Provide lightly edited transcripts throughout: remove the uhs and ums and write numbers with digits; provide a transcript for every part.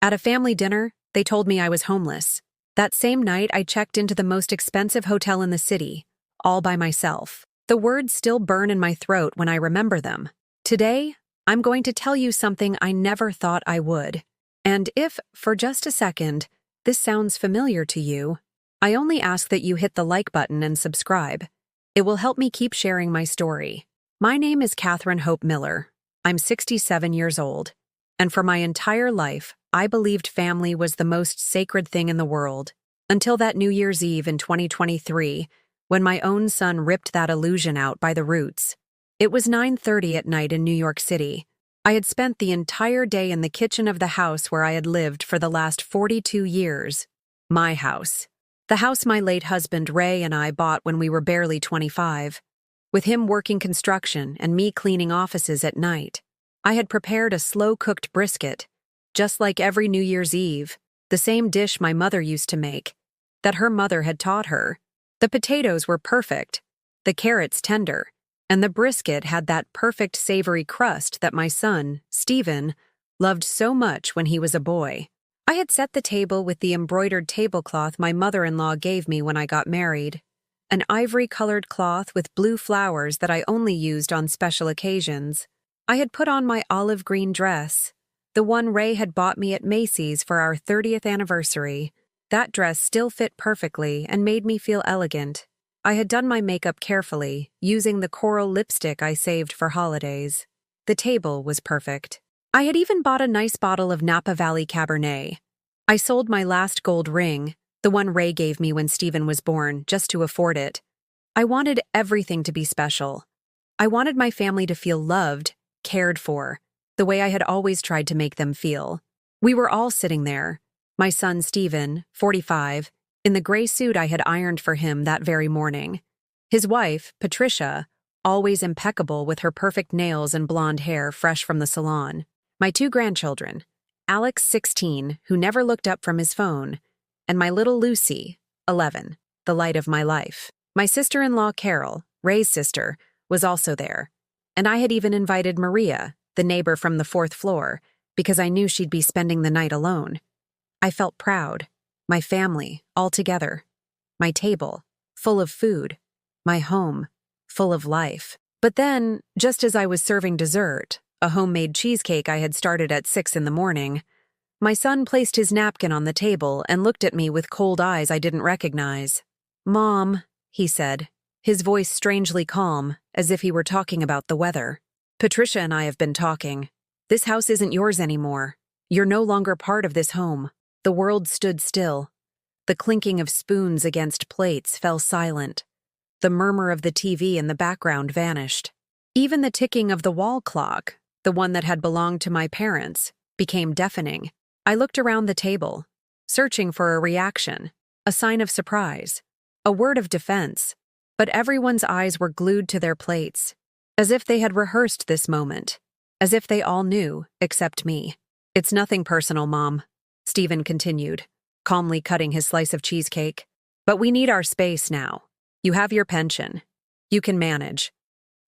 At a family dinner, they told me I was homeless. That same night, I checked into the most expensive hotel in the city, all by myself. The words still burn in my throat when I remember them. Today, I'm going to tell you something I never thought I would. And if, for just a second, this sounds familiar to you, I only ask that you hit the like button and subscribe. It will help me keep sharing my story. My name is Catherine Hope Miller. I'm 67 years old. And for my entire life, I believed family was the most sacred thing in the world. Until that New Year's Eve in 2023, when my own son ripped that illusion out by the roots. It was 9:30 at night in New York City. I had spent the entire day in the kitchen of the house where I had lived for the last 42 years. My house. The house my late husband Ray and I bought when we were barely 25. With him working construction and me cleaning offices at night, I had prepared a slow-cooked brisket, just like every New Year's Eve, the same dish my mother used to make, that her mother had taught her. The potatoes were perfect, the carrots tender, and the brisket had that perfect savory crust that my son, Stephen, loved so much when he was a boy. I had set the table with the embroidered tablecloth my mother-in-law gave me when I got married, an ivory-colored cloth with blue flowers that I only used on special occasions. I had put on my olive green dress, the one Ray had bought me at Macy's for our 30th anniversary. That dress still fit perfectly and made me feel elegant. I had done my makeup carefully, using the coral lipstick I saved for holidays. The table was perfect. I had even bought a nice bottle of Napa Valley Cabernet. I sold my last gold ring, the one Ray gave me when Stephen was born, just to afford it. I wanted everything to be special. I wanted my family to feel loved, cared for, the way I had always tried to make them feel. We were all sitting there. My son Stephen, 45, in the gray suit I had ironed for him that very morning. His wife, Patricia, always impeccable with her perfect nails and blonde hair fresh from the salon. My two grandchildren, Alex, 16, who never looked up from his phone, and my little Lucy, 11, the light of my life. My sister-in-law Carol, Ray's sister, was also there, and I had even invited Maria, the neighbor from the 4th floor, because I knew she'd be spending the night alone. I felt proud. My family, all together. My table, full of food. My home, full of life. But then, just as I was serving dessert, a homemade cheesecake I had started at 6 in the morning, my son placed his napkin on the table and looked at me with cold eyes I didn't recognize. "Mom," he said, his voice strangely calm, as if he were talking about the weather. "Patricia and I have been talking. This house isn't yours anymore. You're no longer part of this home." The world stood still. The clinking of spoons against plates fell silent. The murmur of the TV in the background vanished. Even the ticking of the wall clock, the one that had belonged to my parents, became deafening. I looked around the table, searching for a reaction, a sign of surprise, a word of defense, but everyone's eyes were glued to their plates, as if they had rehearsed this moment, as if they all knew, except me. "It's nothing personal, Mom," Stephen continued, calmly cutting his slice of cheesecake. "But we need our space now. You have your pension. You can manage.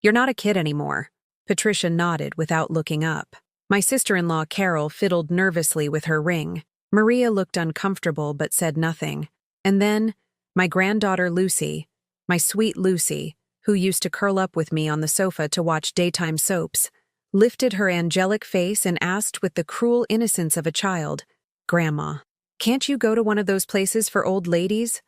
You're not a kid anymore." Patricia nodded without looking up. My sister-in-law Carol fiddled nervously with her ring. Maria looked uncomfortable but said nothing. And then, my granddaughter Lucy, my sweet Lucy, who used to curl up with me on the sofa to watch daytime soaps, lifted her angelic face and asked with the cruel innocence of a child, "Grandma, can't you go to one of those places for old ladies?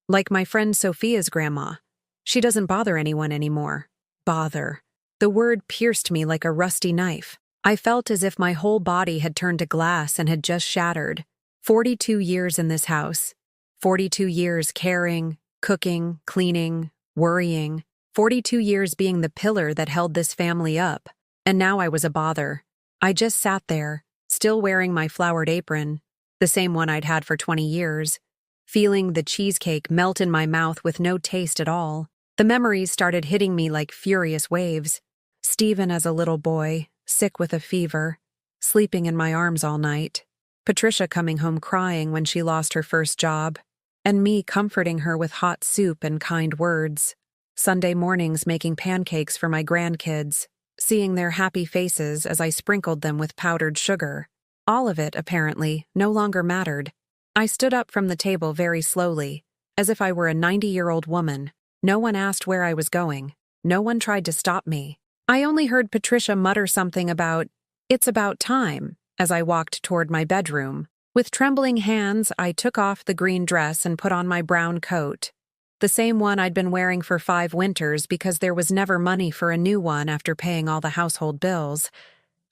Like my friend Sophia's grandma. She doesn't bother anyone anymore." Bother. The word pierced me like a rusty knife. I felt as if my whole body had turned to glass and had just shattered. 42 years in this house. 42 years caring, cooking, cleaning, worrying. 42 years being the pillar that held this family up. And now I was a bother. I just sat there, still wearing my flowered apron, the same one I'd had for 20 years, feeling the cheesecake melt in my mouth with no taste at all. The memories started hitting me like furious waves. Stephen as a little boy, sick with a fever, sleeping in my arms all night. Patricia coming home crying when she lost her first job, and me comforting her with hot soup and kind words. Sunday mornings making pancakes for my grandkids, seeing their happy faces as I sprinkled them with powdered sugar. All of it, apparently, no longer mattered. I stood up from the table very slowly, as if I were a 90-year-old woman. No one asked where I was going. No one tried to stop me. I only heard Patricia mutter something about, "It's about time," as I walked toward my bedroom. With trembling hands, I took off the green dress and put on my brown coat. The same one I'd been wearing for 5 winters because there was never money for a new one after paying all the household bills.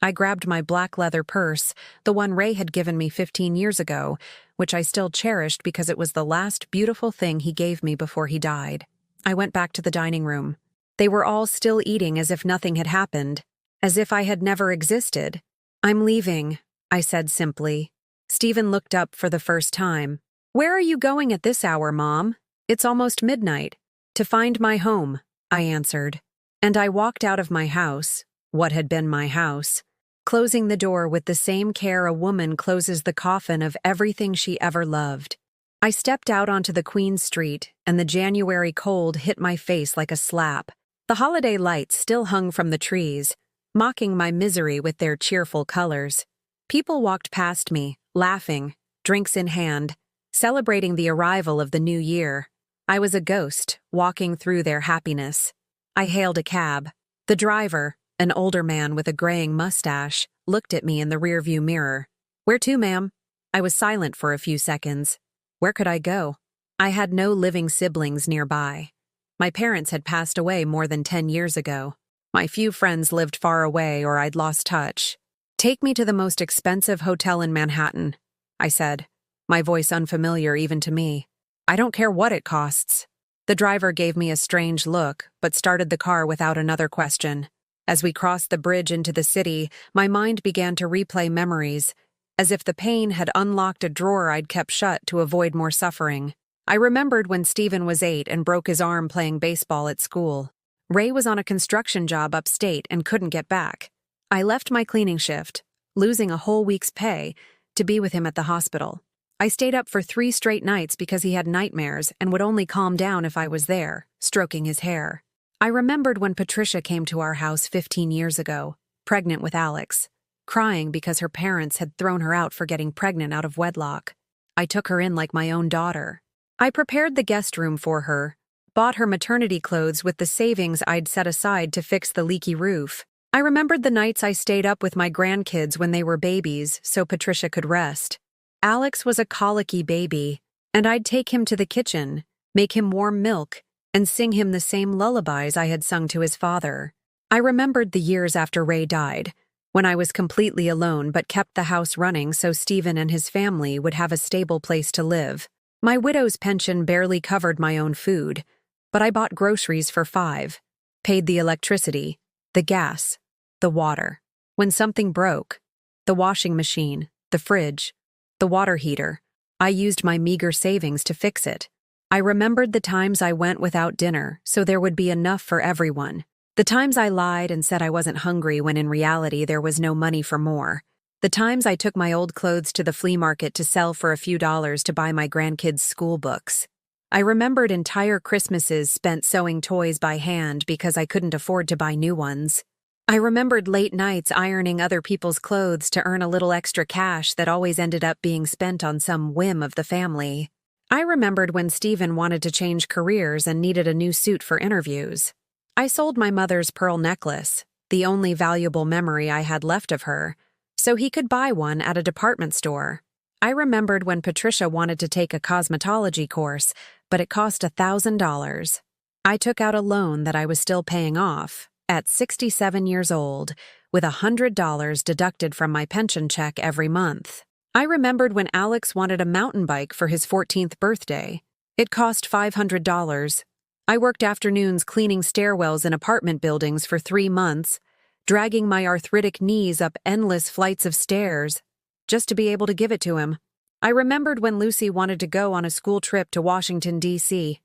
I grabbed my black leather purse, the one Ray had given me 15 years ago, which I still cherished because it was the last beautiful thing he gave me before he died. I went back to the dining room. They were all still eating as if nothing had happened, as if I had never existed. "I'm leaving," I said simply. Stephen looked up for the first time. "Where are you going at this hour, Mom? It's almost midnight." "To find my home," I answered. And I walked out of my house, what had been my house, closing the door with the same care a woman closes the coffin of everything she ever loved. I stepped out onto the Queen Street, and the January cold hit my face like a slap. The holiday lights still hung from the trees, mocking my misery with their cheerful colors. People walked past me, laughing, drinks in hand, celebrating the arrival of the new year. I was a ghost, walking through their happiness. I hailed a cab. The driver, an older man with a graying mustache, looked at me in the rearview mirror. "Where to, ma'am?" I was silent for a few seconds. Where could I go? I had no living siblings nearby. My parents had passed away more than 10 years ago. My few friends lived far away or I'd lost touch. "Take me to the most expensive hotel in Manhattan," I said, my voice unfamiliar even to me. "I don't care what it costs." The driver gave me a strange look, but started the car without another question. As we crossed the bridge into the city, my mind began to replay memories, as if the pain had unlocked a drawer I'd kept shut to avoid more suffering. I remembered when Stephen was 8 and broke his arm playing baseball at school. Ray was on a construction job upstate and couldn't get back. I left my cleaning shift, losing a whole week's pay, to be with him at the hospital. I stayed up for 3 straight nights because he had nightmares and would only calm down if I was there, stroking his hair. I remembered when Patricia came to our house 15 years ago, pregnant with Alex, crying because her parents had thrown her out for getting pregnant out of wedlock. I took her in like my own daughter. I prepared the guest room for her, bought her maternity clothes with the savings I'd set aside to fix the leaky roof. I remembered the nights I stayed up with my grandkids when they were babies so Patricia could rest. Alex was a colicky baby, and I'd take him to the kitchen, make him warm milk, and sing him the same lullabies I had sung to his father. I remembered the years after Ray died, when I was completely alone but kept the house running so Stephen and his family would have a stable place to live. My widow's pension barely covered my own food, but I bought groceries for 5, paid the electricity, the gas, the water. When something broke, the washing machine, the fridge, the water heater, I used my meager savings to fix it. I remembered the times I went without dinner so there would be enough for everyone. The times I lied and said I wasn't hungry when in reality there was no money for more. The times I took my old clothes to the flea market to sell for a few dollars to buy my grandkids' school books. I remembered entire Christmases spent sewing toys by hand because I couldn't afford to buy new ones. I remembered late nights ironing other people's clothes to earn a little extra cash that always ended up being spent on some whim of the family. I remembered when Stephen wanted to change careers and needed a new suit for interviews. I sold my mother's pearl necklace, the only valuable memory I had left of her, so he could buy one at a department store. I remembered when Patricia wanted to take a cosmetology course, but it cost $1,000. I took out a loan that I was still paying off, at 67 years old, with $100 deducted from my pension check every month. I remembered when Alex wanted a mountain bike for his 14th birthday. It cost $500. I worked afternoons cleaning stairwells in apartment buildings for 3 months, dragging my arthritic knees up endless flights of stairs, just to be able to give it to him. I remembered when Lucy wanted to go on a school trip to Washington, D.C.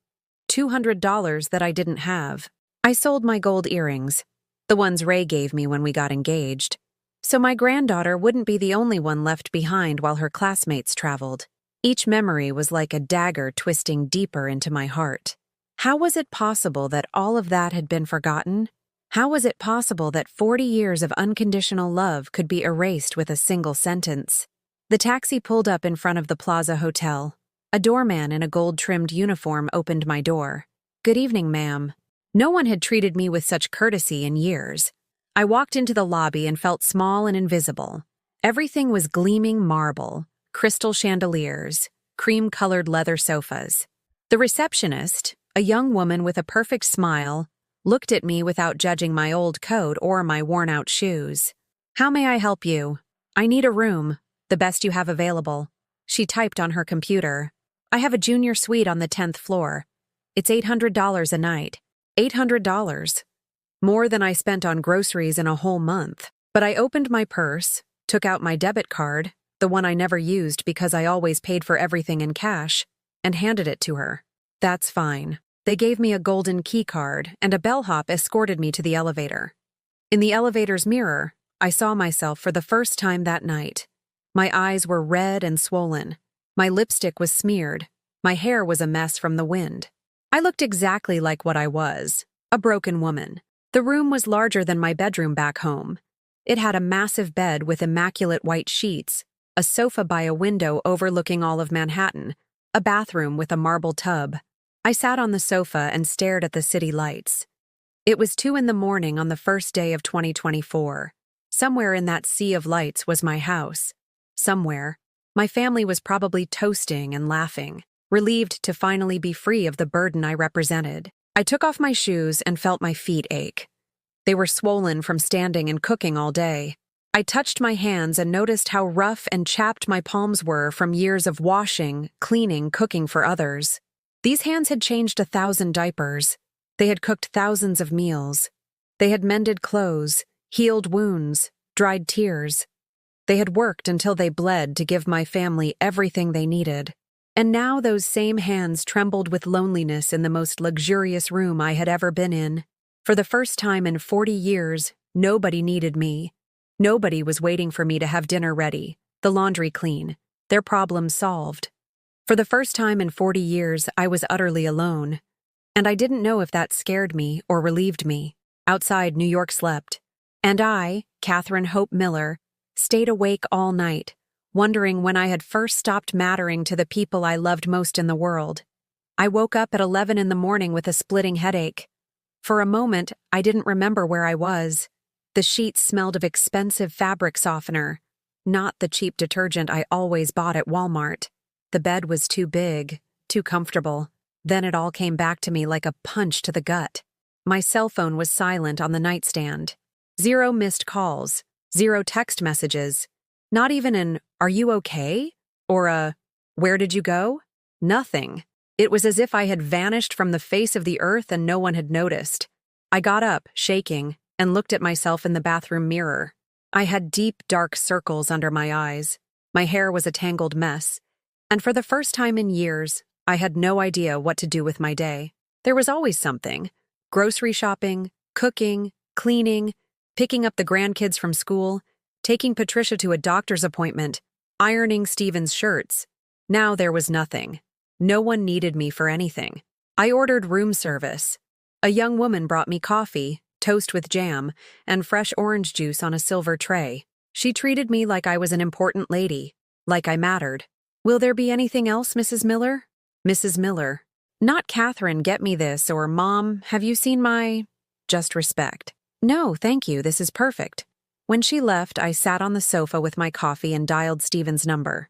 $200 that I didn't have. I sold my gold earrings, the ones Ray gave me when we got engaged, so my granddaughter wouldn't be the only one left behind while her classmates traveled. Each memory was like a dagger twisting deeper into my heart. How was it possible that all of that had been forgotten? How was it possible that 40 years of unconditional love could be erased with a single sentence? The taxi pulled up in front of the Plaza Hotel. A doorman in a gold-trimmed uniform opened my door. "Good evening, ma'am." No one had treated me with such courtesy in years. I walked into the lobby and felt small and invisible. Everything was gleaming marble, crystal chandeliers, cream-colored leather sofas. The receptionist, a young woman with a perfect smile, looked at me without judging my old coat or my worn-out shoes. "How may I help you?" "I need a room, the best you have available." She typed on her computer. "I have a junior suite on the 10th floor. It's $800 a night." $800. More than I spent on groceries in a whole month. But I opened my purse, took out my debit card, the one I never used because I always paid for everything in cash, and handed it to her. "That's fine." They gave me a golden key card, and a bellhop escorted me to the elevator. In the elevator's mirror, I saw myself for the first time that night. My eyes were red and swollen. My lipstick was smeared. My hair was a mess from the wind. I looked exactly like what I was, a broken woman. The room was larger than my bedroom back home. It had a massive bed with immaculate white sheets, a sofa by a window overlooking all of Manhattan, a bathroom with a marble tub. I sat on the sofa and stared at the city lights. It was 2 a.m. on the first day of 2024. Somewhere in that sea of lights was my house. Somewhere, my family was probably toasting and laughing, relieved to finally be free of the burden I represented. I took off my shoes and felt my feet ache. They were swollen from standing and cooking all day. I touched my hands and noticed how rough and chapped my palms were from years of washing, cleaning, cooking for others. These hands had changed 1,000 diapers. They had cooked thousands of meals. They had mended clothes, healed wounds, dried tears. They had worked until they bled to give my family everything they needed. And now those same hands trembled with loneliness in the most luxurious room I had ever been in. For the first time in 40 years, nobody needed me. Nobody was waiting for me to have dinner ready, the laundry clean, their problems solved. For the first time in 40 years, I was utterly alone. And I didn't know if that scared me or relieved me. Outside, New York slept. And I, Catherine Hope Miller, stayed awake all night, wondering when I had first stopped mattering to the people I loved most in the world. I woke up at 11 a.m. with a splitting headache. For a moment, I didn't remember where I was. The sheets smelled of expensive fabric softener, not the cheap detergent I always bought at Walmart. The bed was too big, too comfortable. Then it all came back to me like a punch to the gut. My cell phone was silent on the nightstand. 0 missed calls, 0 text messages. Not even an, "Are you okay?" or a, "Where did you go?" Nothing. It was as if I had vanished from the face of the earth and no one had noticed. I got up, shaking, and looked at myself in the bathroom mirror. I had deep, dark circles under my eyes. My hair was a tangled mess. And for the first time in years, I had no idea what to do with my day. There was always something. Grocery shopping, cooking, cleaning, picking up the grandkids from school, taking Patricia to a doctor's appointment, ironing Steven's shirts. Now there was nothing. No one needed me for anything. I ordered room service. A young woman brought me coffee, toast with jam, and fresh orange juice on a silver tray. She treated me like I was an important lady, like I mattered. "Will there be anything else, Mrs. Miller?" Mrs. Miller. Not Catherine, get me this, or Mom, have you seen my... Just respect. "No, thank you, this is perfect." When she left, I sat on the sofa with my coffee and dialed Steven's number.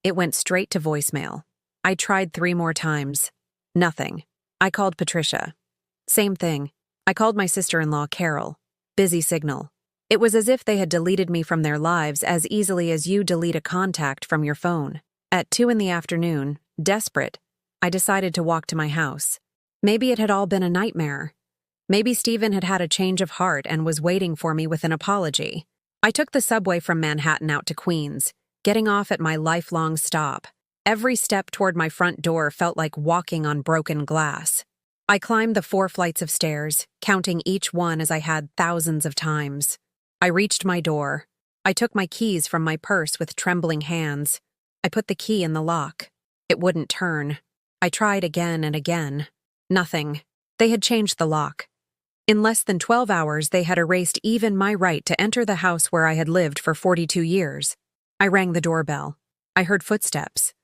It went straight to voicemail. I tried 3 more times. Nothing. I called Patricia. Same thing. I called my sister-in-law, Carol. Busy signal. It was as if they had deleted me from their lives as easily as you delete a contact from your phone. At 2 p.m, desperate, I decided to walk to my house. Maybe it had all been a nightmare. Maybe Steven had had a change of heart and was waiting for me with an apology. I took the subway from Manhattan out to Queens, getting off at my lifelong stop. Every step toward my front door felt like walking on broken glass. I climbed the 4 flights of stairs, counting each one as I had thousands of times. I reached my door. I took my keys from my purse with trembling hands. I put the key in the lock. It wouldn't turn. I tried again and again. Nothing. They had changed the lock. In less than 12 hours, they had erased even my right to enter the house where I had lived for 42 years. I rang the doorbell. I heard footsteps.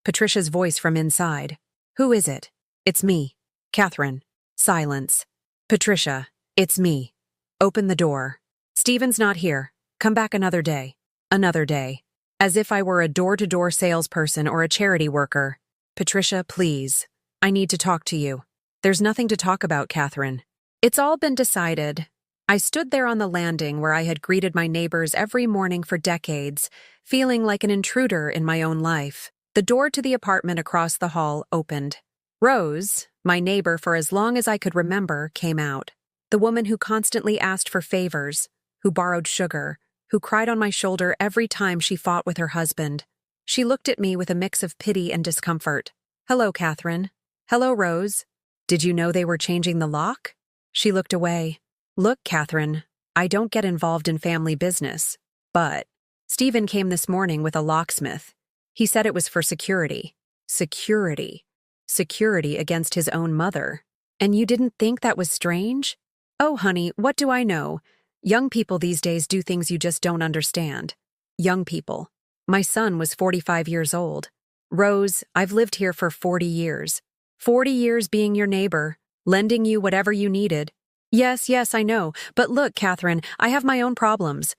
Patricia's voice from inside. "Who is it?" "It's me. Catherine." Silence. "Patricia, it's me. Open the door." "Stephen's not here. Come back another day." Another day. As if I were a door-to-door salesperson or a charity worker. "Patricia, please. I need to talk to you." "There's nothing to talk about, Catherine. It's all been decided." I stood there on the landing where I had greeted my neighbors every morning for decades, feeling like an intruder in my own life. The door to the apartment across the hall opened. Rose, my neighbor for as long as I could remember, came out. The woman who constantly asked for favors, who borrowed sugar, who cried on my shoulder every time she fought with her husband. She looked at me with a mix of pity and discomfort. "Hello, Catherine." "Hello, Rose. Did you know they were changing the lock?" She looked away. "Look, Catherine, I don't get involved in family business, but Stephen came this morning with a locksmith. He said it was for security. Security. Security against his own mother. And you didn't think that was strange?" "Oh, honey, what do I know? Young people these days do things you just don't understand." Young people. My son was 45 years old. "Rose, I've lived here for 40 years. 40 years being your neighbor, lending you whatever you needed." Yes, I know. But look, Catherine, I have my own problems.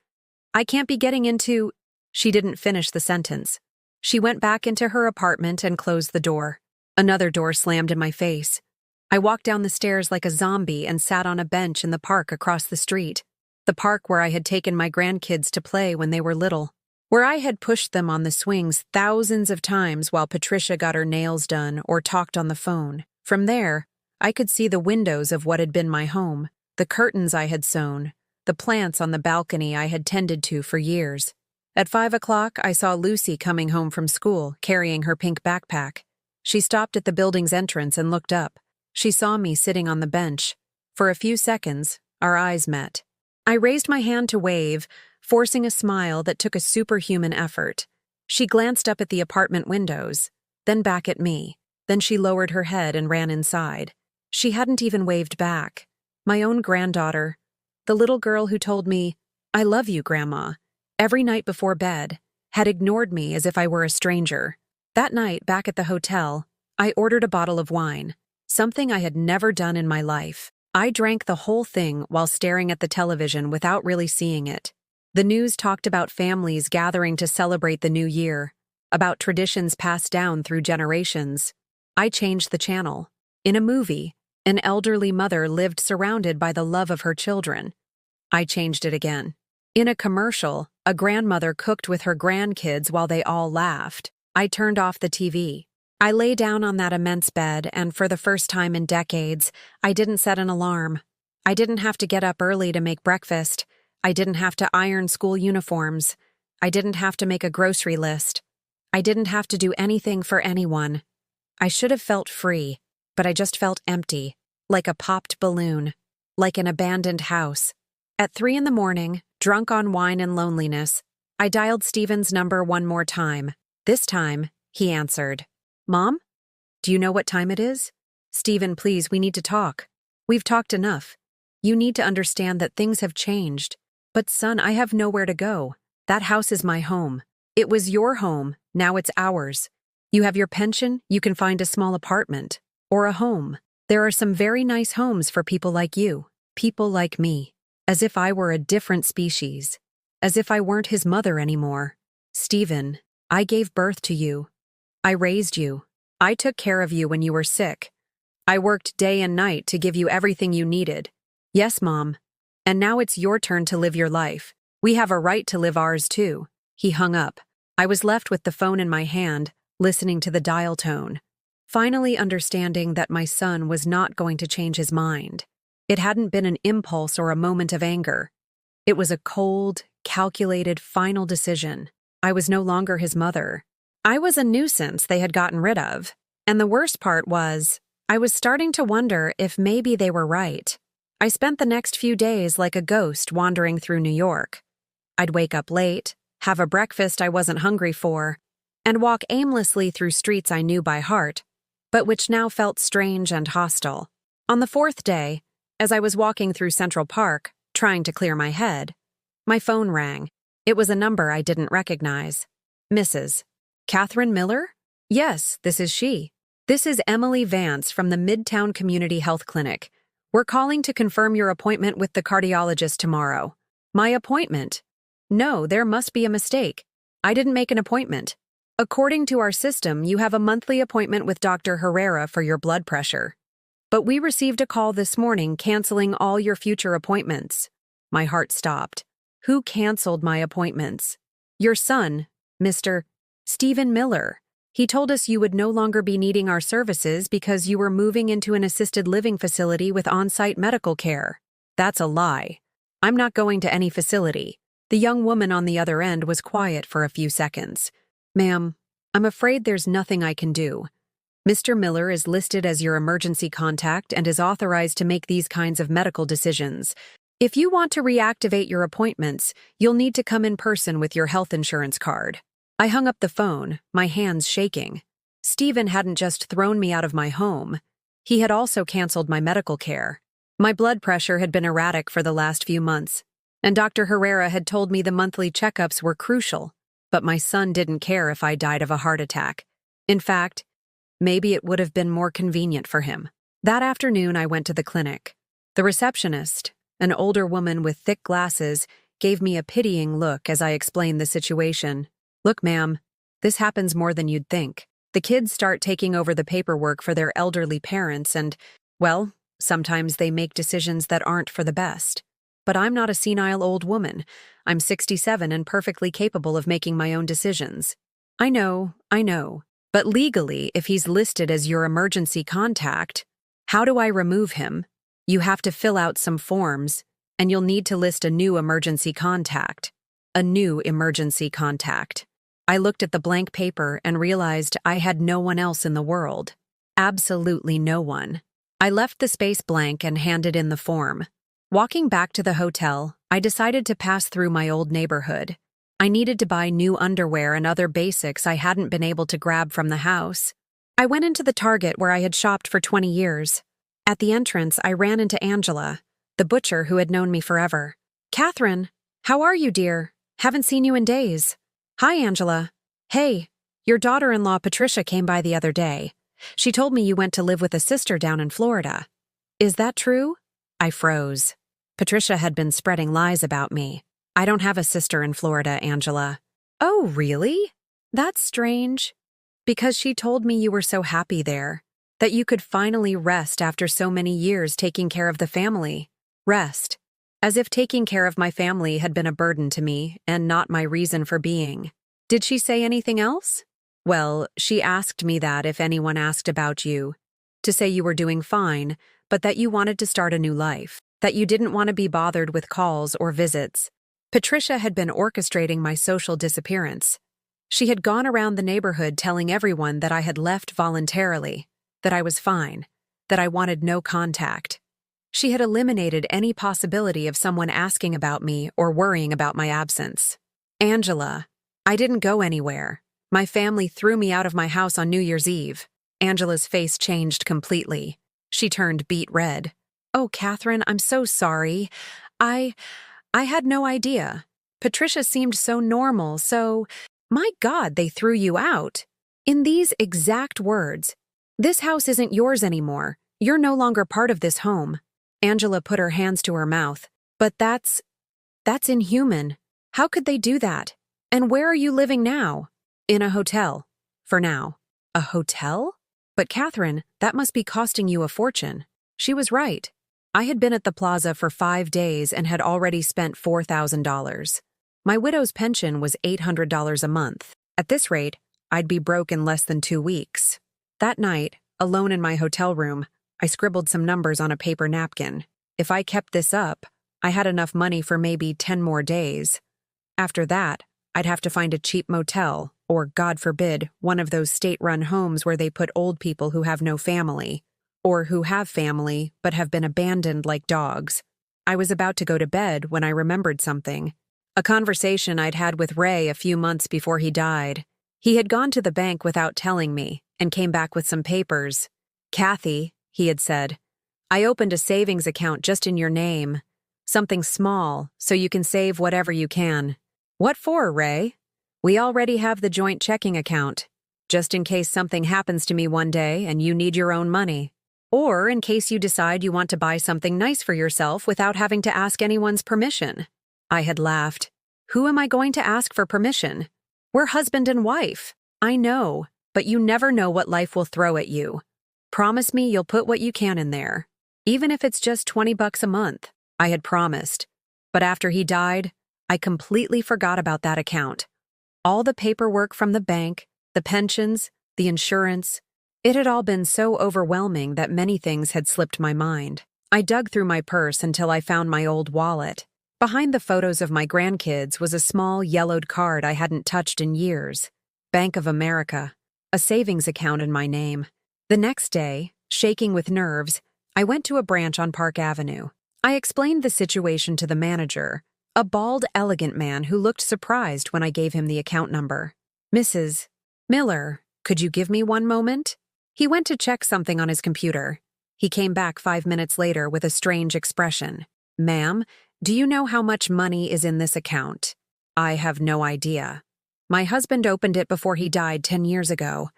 I can't be getting into—" She didn't finish the sentence. She went back into her apartment and closed the door. Another door slammed in my face. I walked down the stairs like a zombie and sat on a bench in the park across the street. The park where I had taken my grandkids to play when they were little. Where I had pushed them on the swings thousands of times while Patricia got her nails done or talked on the phone. From there, I could see the windows of what had been my home, the curtains I had sewn, the plants on the balcony I had tended to for years. At 5 o'clock, I saw Lucy coming home from school, carrying her pink backpack. She stopped at the building's entrance and looked up. She saw me sitting on the bench. For a few seconds, our eyes met. I raised my hand to wave, forcing a smile that took a superhuman effort. She glanced up at the apartment windows, then back at me. Then she lowered her head and ran inside. She hadn't even waved back. My own granddaughter, the little girl who told me, "I love you, Grandma," every night before bed, had ignored me as if I were a stranger. That night, back at the hotel, I ordered a bottle of wine, something I had never done in my life. I drank the whole thing while staring at the television without really seeing it. The news talked about families gathering to celebrate the new year, about traditions passed down through generations. I changed the channel. In a movie, an elderly mother lived surrounded by the love of her children. I changed it again. In a commercial, a grandmother cooked with her grandkids while they all laughed. I turned off the TV. I lay down on that immense bed, and for the first time in decades, I didn't set an alarm. I didn't have to get up early to make breakfast. I didn't have to iron school uniforms. I didn't have to make a grocery list. I didn't have to do anything for anyone. I should have felt free, but I just felt empty, like a popped balloon, like an abandoned house. At 3 in the morning, drunk on wine and loneliness, I dialed Stephen's number one more time. This time, he answered. "Mom? Do you know what time it is?" "Stephen, please, we need to talk. We've talked enough. You need to understand that things have changed. But son, I have nowhere to go. That house is my home. It was your home, now it's ours. You have your pension, you can find a small apartment. Or a home. There are some very nice homes for people like you. People like me. As if I were a different species. As if I weren't his mother anymore. Stephen, I gave birth to you. I raised you. I took care of you when you were sick. I worked day and night to give you everything you needed. Yes, Mom. And now it's your turn to live your life. We have a right to live ours too." He hung up. I was left with the phone in my hand, listening to the dial tone. Finally understanding that my son was not going to change his mind. It hadn't been an impulse or a moment of anger. It was a cold, calculated, final decision. I was no longer his mother. I was a nuisance they had gotten rid of. And the worst part was, I was starting to wonder if maybe they were right. I spent the next few days like a ghost wandering through New York. I'd wake up late, have a breakfast I wasn't hungry for, and walk aimlessly through streets I knew by heart, but which now felt strange and hostile. On the 4th day, As I was walking through Central Park, trying to clear my head, my phone rang. It was a number I didn't recognize. Mrs. Catherine Miller? Yes, this is she. This is Emily Vance from the Midtown Community Health Clinic. We're calling to confirm your appointment with the cardiologist tomorrow. My appointment? No, there must be a mistake. I didn't make an appointment. According to our system, you have a monthly appointment with Dr. Herrera for your blood pressure. But we received a call this morning canceling all your future appointments. My heart stopped. Who canceled my appointments? Your son, Mr. Stephen Miller. He told us you would no longer be needing our services because you were moving into an assisted living facility with on-site medical care. That's a lie. I'm not going to any facility. The young woman on the other end was quiet for a few seconds. Ma'am, I'm afraid there's nothing I can do. Mr. Miller is listed as your emergency contact and is authorized to make these kinds of medical decisions. If you want to reactivate your appointments, you'll need to come in person with your health insurance card. I hung up the phone, my hands shaking. Stephen hadn't just thrown me out of my home. He had also canceled my medical care. My blood pressure had been erratic for the last few months, and Dr. Herrera had told me the monthly checkups were crucial. But my son didn't care if I died of a heart attack. In fact, maybe it would have been more convenient for him. That afternoon, I went to the clinic. The receptionist, an older woman with thick glasses, gave me a pitying look as I explained the situation. Look, ma'am, this happens more than you'd think. The kids start taking over the paperwork for their elderly parents and, well, sometimes they make decisions that aren't for the best. But I'm not a senile old woman. I'm 67 and perfectly capable of making my own decisions. I know. But legally, if he's listed as your emergency contact, how do I remove him? You have to fill out some forms, and you'll need to list a new emergency contact. A new emergency contact. I looked at the blank paper and realized I had no one else in the world. Absolutely no one. I left the space blank and handed in the form. Walking back to the hotel, I decided to pass through my old neighborhood. I needed to buy new underwear and other basics I hadn't been able to grab from the house. I went into the Target where I had shopped for 20 years. At the entrance, I ran into Angela, the butcher who had known me forever. Catherine, how are you, dear? Haven't seen you in days. Hi, Angela. Hey, your daughter-in-law Patricia came by the other day. She told me you went to live with a sister down in Florida. Is that true? I froze. Patricia had been spreading lies about me. I don't have a sister in Florida, Angela. Oh, really? That's strange. Because she told me you were so happy there, that you could finally rest after so many years taking care of the family. Rest. As if taking care of my family had been a burden to me and not my reason for being. Did she say anything else? Well, she asked me that if anyone asked about you, to say you were doing fine, but that you wanted to start a new life, that you didn't want to be bothered with calls or visits. Patricia had been orchestrating my social disappearance. She had gone around the neighborhood telling everyone that I had left voluntarily, that I was fine, that I wanted no contact. She had eliminated any possibility of someone asking about me or worrying about my absence. Angela, I didn't go anywhere. My family threw me out of my house on New Year's Eve. Angela's face changed completely. She turned beet red. Oh, Catherine, I'm so sorry. I had no idea. Patricia seemed so normal, so... My God, they threw you out. In these exact words, this house isn't yours anymore. You're no longer part of this home. Angela put her hands to her mouth. But that's inhuman. How could they do that? And where are you living now? In a hotel. For now. A hotel? But Catherine, that must be costing you a fortune. She was right. I had been at the plaza for 5 days and had already spent $4,000. My widow's pension was $800 a month. At this rate, I'd be broke in less than 2 weeks. That night, alone in my hotel room, I scribbled some numbers on a paper napkin. If I kept this up, I had enough money for maybe 10 more days. After that, I'd have to find a cheap motel, or, God forbid, one of those state-run homes where they put old people who have no family, or who have family but have been abandoned like dogs. I was about to go to bed when I remembered something. A conversation I'd had with Ray a few months before he died. He had gone to the bank without telling me and came back with some papers. Kathy, he had said, I opened a savings account just in your name. Something small, so you can save whatever you can. What for, Ray? We already have the joint checking account, just in case something happens to me one day and you need your own money. Or in case you decide you want to buy something nice for yourself without having to ask anyone's permission. I had laughed. Who am I going to ask for permission? We're husband and wife. I know, but you never know what life will throw at you. Promise me you'll put what you can in there. Even if it's just $20 a month. I had promised. But after he died, I completely forgot about that account. All the paperwork from the bank, the pensions, the insurance, it had all been so overwhelming that many things had slipped my mind. I dug through my purse until I found my old wallet. Behind the photos of my grandkids was a small yellowed card I hadn't touched in years. Bank of America. A savings account in my name. The next day, shaking with nerves, I went to a branch on Park Avenue. I explained the situation to the manager, a bald, elegant man who looked surprised when I gave him the account number. Mrs. Miller, could you give me one moment? He went to check something on his computer. He came back 5 minutes later with a strange expression. Ma'am, do you know how much money is in this account? I have no idea. My husband opened it before he died 10 years ago.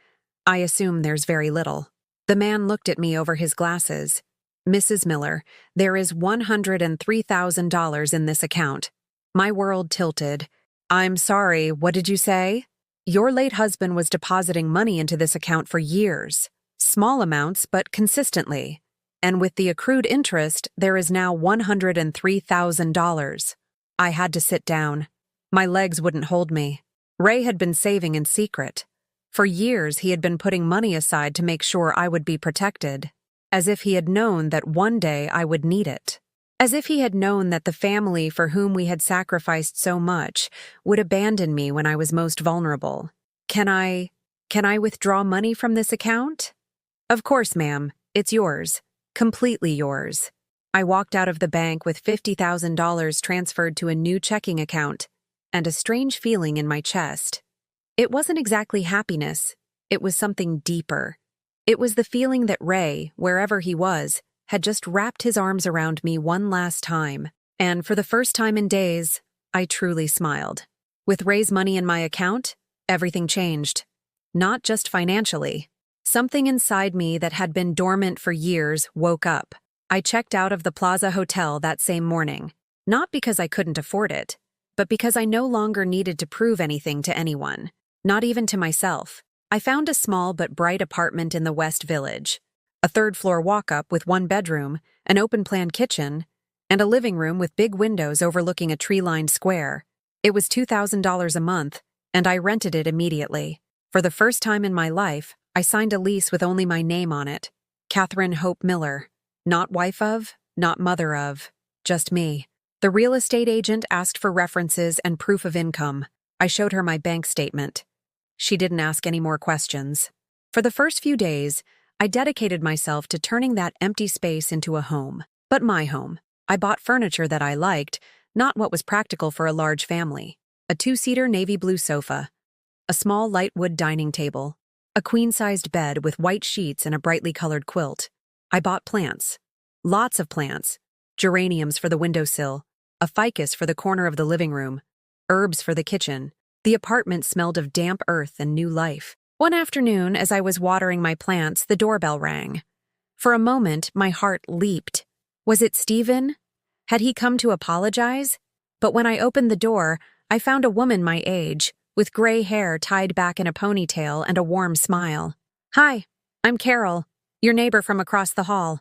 I assume there's very little. The man looked at me over his glasses. Mrs. Miller, there is $103,000 in this account. My world tilted. I'm sorry, what did you say? Your late husband was depositing money into this account for years. Small amounts, but consistently. And with the accrued interest, there is now $103,000. I had to sit down. My legs wouldn't hold me. Ray had been saving in secret. For years, he had been putting money aside to make sure I would be protected. As if he had known that one day I would need it. As if he had known that the family for whom we had sacrificed so much would abandon me when I was most vulnerable. Can I withdraw money from this account? Of course, ma'am. It's yours. Completely yours. I walked out of the bank with $50,000 transferred to a new checking account, and a strange feeling in my chest. It wasn't exactly happiness. It was something deeper. It was the feeling that Ray, wherever he was, had just wrapped his arms around me one last time, and for the first time in days, I truly smiled. With Ray's money in my account, everything changed. Not just financially. Something inside me that had been dormant for years woke up. I checked out of the Plaza Hotel that same morning, not because I couldn't afford it, but because I no longer needed to prove anything to anyone, not even to myself. I found a small but bright apartment in the West Village, a third-floor walk-up with one bedroom, an open-plan kitchen, and a living room with big windows overlooking a tree-lined square. It was $2,000 a month, and I rented it immediately. For the first time in my life, I signed a lease with only my name on it. Catherine Hope Miller. Not wife of, not mother of, just me. The real estate agent asked for references and proof of income. I showed her my bank statement. She didn't ask any more questions. For the first few days, I dedicated myself to turning that empty space into a home. But my home. I bought furniture that I liked, not what was practical for a large family. A 2-seater navy blue sofa. A small light wood dining table. A queen-sized bed with white sheets and a brightly colored quilt. I bought plants. Lots of plants. Geraniums for the windowsill. A ficus for the corner of the living room. Herbs for the kitchen. The apartment smelled of damp earth and new life. One afternoon, as I was watering my plants, the doorbell rang. For a moment, my heart leaped. Was it Stephen? Had he come to apologize? But when I opened the door, I found a woman my age, with gray hair tied back in a ponytail and a warm smile. Hi, I'm Carol, your neighbor from across the hall.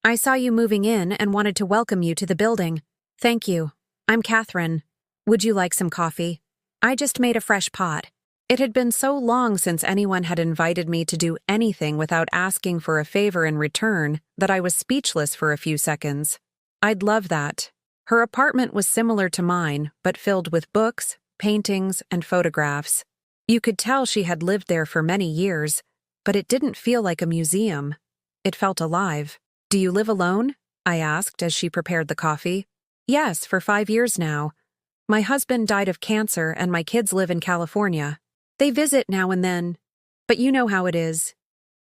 I saw you moving in and wanted to welcome you to the building. Thank you. I'm Catherine. Would you like some coffee? I just made a fresh pot. It had been so long since anyone had invited me to do anything without asking for a favor in return that I was speechless for a few seconds. I'd love that. Her apartment was similar to mine, but filled with books, paintings, and photographs. You could tell she had lived there for many years, but it didn't feel like a museum. It felt alive. Do you live alone? I asked as she prepared the coffee. Yes, for 5 years now. My husband died of cancer and my kids live in California. They visit now and then, but you know how it is.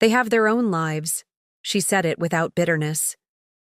They have their own lives. She said it without bitterness.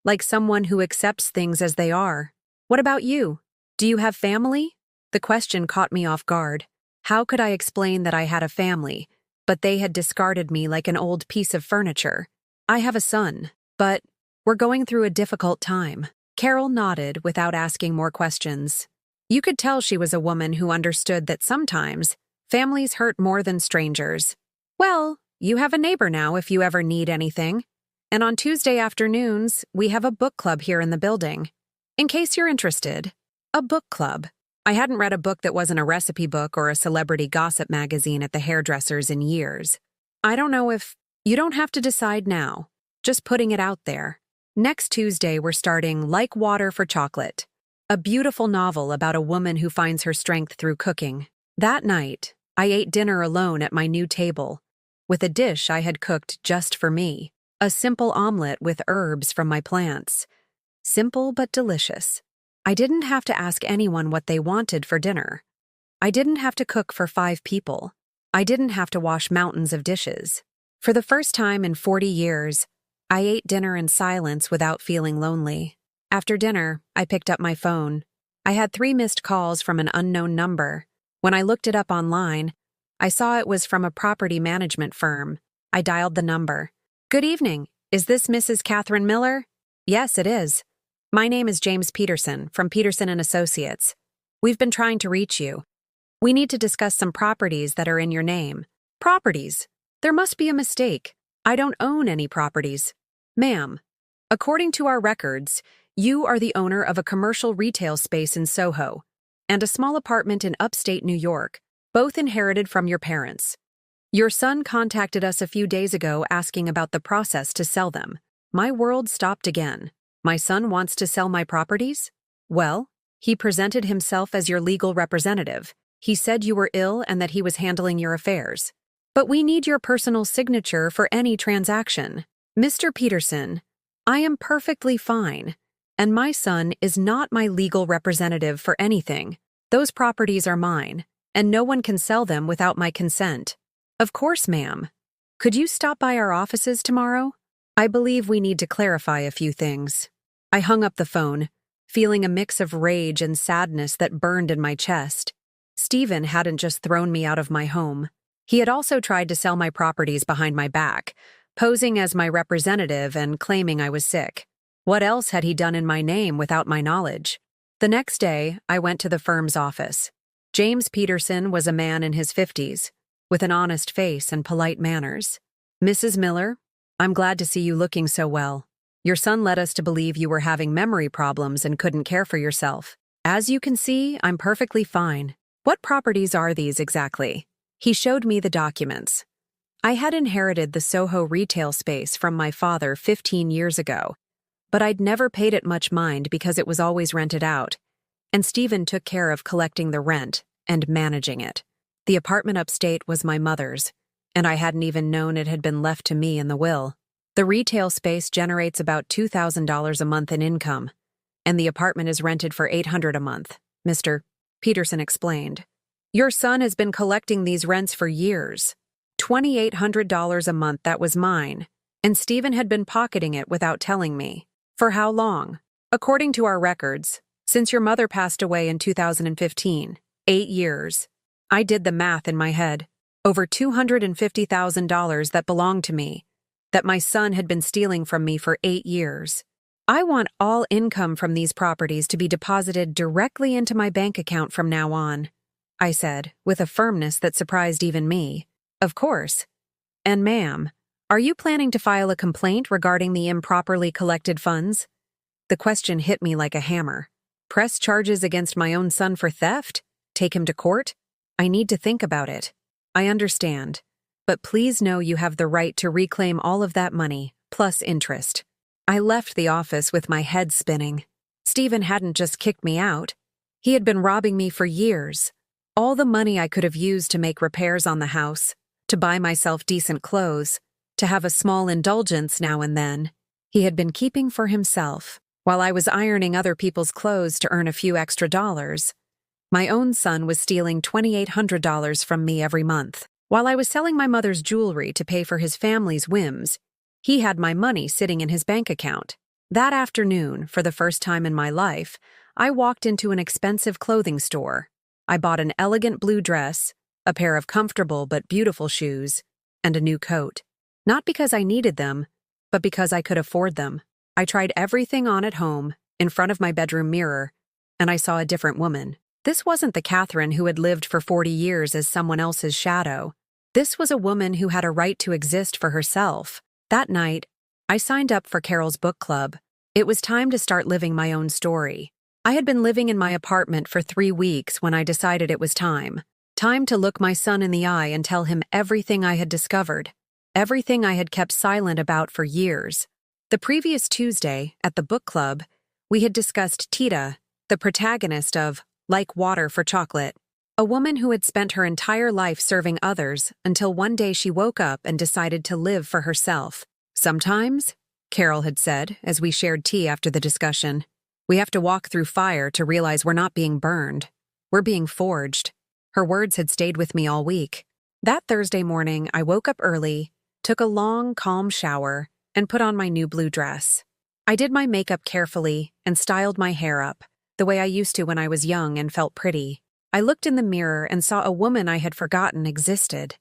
like someone who accepts things as they are. What about you? Do you have family? The question caught me off guard. How could I explain that I had a family, but they had discarded me like an old piece of furniture? I have a son, but we're going through a difficult time. Carol nodded without asking more questions. You could tell she was a woman who understood that sometimes families hurt more than strangers. Well, you have a neighbor now if you ever need anything. And on Tuesday afternoons, we have a book club here in the building. In case you're interested, a book club. I hadn't read a book that wasn't a recipe book or a celebrity gossip magazine at the hairdresser's in years. I don't know if you don't have to decide now, just putting it out there. Next Tuesday, we're starting Like Water for Chocolate, a beautiful novel about a woman who finds her strength through cooking. That night, I ate dinner alone at my new table, with a dish I had cooked just for me, a simple omelet with herbs from my plants. Simple but delicious. I didn't have to ask anyone what they wanted for dinner. I didn't have to cook for 5 people. I didn't have to wash mountains of dishes. For the first time in 40 years, I ate dinner in silence without feeling lonely. After dinner, I picked up my phone. I had 3 missed calls from an unknown number. When I looked it up online, I saw it was from a property management firm. I dialed the number. Good evening. Is this Mrs. Catherine Miller? Yes, it is. My name is James Peterson from Peterson & Associates. We've been trying to reach you. We need to discuss some properties that are in your name. Properties? There must be a mistake. I don't own any properties. Ma'am, according to our records, you are the owner of a commercial retail space in Soho and a small apartment in upstate New York, both inherited from your parents. Your son contacted us a few days ago asking about the process to sell them. My world stopped again. My son wants to sell my properties? Well, he presented himself as your legal representative. He said you were ill and that he was handling your affairs. But we need your personal signature for any transaction. Mr. Peterson, I am perfectly fine, and my son is not my legal representative for anything. Those properties are mine, and no one can sell them without my consent. Of course, ma'am. Could you stop by our offices tomorrow? I believe we need to clarify a few things. I hung up the phone, feeling a mix of rage and sadness that burned in my chest. Stephen hadn't just thrown me out of my home. He had also tried to sell my properties behind my back, posing as my representative and claiming I was sick. What else had he done in my name without my knowledge? The next day, I went to the firm's office. James Peterson was a man in his 50s, with an honest face and polite manners. Mrs. Miller, I'm glad to see you looking so well. Your son led us to believe you were having memory problems and couldn't care for yourself. As you can see, I'm perfectly fine. What properties are these exactly? He showed me the documents. I had inherited the Soho retail space from my father 15 years ago, but I'd never paid it much mind because it was always rented out, and Stephen took care of collecting the rent and managing it. The apartment upstate was my mother's, and I hadn't even known it had been left to me in the will. The retail space generates about $2,000 a month in income, and the apartment is rented for $800 a month, Mr. Peterson explained. Your son has been collecting these rents for years. $2,800 a month that was mine, and Stephen had been pocketing it without telling me. For how long? According to our records, since your mother passed away in 2015, 8 years. I did the math in my head. Over $250,000 that belonged to me, that my son had been stealing from me for 8 years. I want all income from these properties to be deposited directly into my bank account from now on, I said, with a firmness that surprised even me. Of course. And ma'am, are you planning to file a complaint regarding the improperly collected funds? The question hit me like a hammer. Press charges against my own son for theft? Take him to court? I need to think about it. I understand. But please know you have the right to reclaim all of that money, plus interest. I left the office with my head spinning. Stephen hadn't just kicked me out. He had been robbing me for years. All the money I could have used to make repairs on the house, to buy myself decent clothes, to have a small indulgence now and then, he had been keeping for himself, while I was ironing other people's clothes to earn a few extra dollars. My own son was stealing $2,800 from me every month. While I was selling my mother's jewelry to pay for his family's whims, he had my money sitting in his bank account. That afternoon, for the first time in my life, I walked into an expensive clothing store. I bought an elegant blue dress, a pair of comfortable but beautiful shoes, and a new coat. Not because I needed them, but because I could afford them. I tried everything on at home, in front of my bedroom mirror, and I saw a different woman. This wasn't the Catherine who had lived for 40 years as someone else's shadow. This was a woman who had a right to exist for herself. That night, I signed up for Carol's book club. It was time to start living my own story. I had been living in my apartment for 3 weeks when I decided it was time. Time to look my son in the eye and tell him everything I had discovered, everything I had kept silent about for years. The previous Tuesday, at the book club, we had discussed Tita, the protagonist of Like Water for Chocolate, a woman who had spent her entire life serving others until one day she woke up and decided to live for herself. Sometimes, Carol had said as we shared tea after the discussion, we have to walk through fire to realize we're not being burned. We're being forged. Her words had stayed with me all week. That Thursday morning, I woke up early, took a long, calm shower, and put on my new blue dress. I did my makeup carefully and styled my hair up, the way I used to when I was young and felt pretty. I looked in the mirror and saw a woman I had forgotten existed.